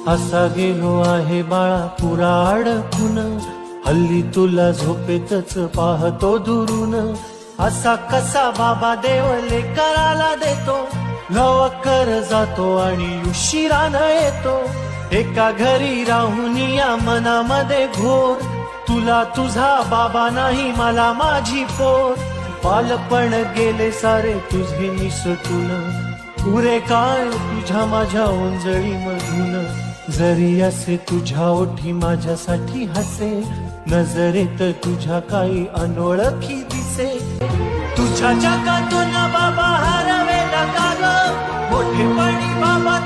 असा गेलो आहे बाळा पुरा अडकून, हल्ली तुला झोपेतच पाहतो दुरून. असा कसा बाबा देव लेकराला देतो, लवकर जातो आणि उशिरानं येतो. एका घरी राहून या मनामध्ये घोर, तुला तुझा बाबा नाही मला माझी पोर. बालपण गेले सारे तुझे निसटून, पुरे काय तुझ्या माझ्या ओंजळी मधून. जरी असे तुझ्या ओठी माझ्यासाठी हसे, नजरेत तुझ्या काही अनोळखी दिसे. तुझ्या जगातून बाबा हरवेला का ग, मोठेपणी बाबा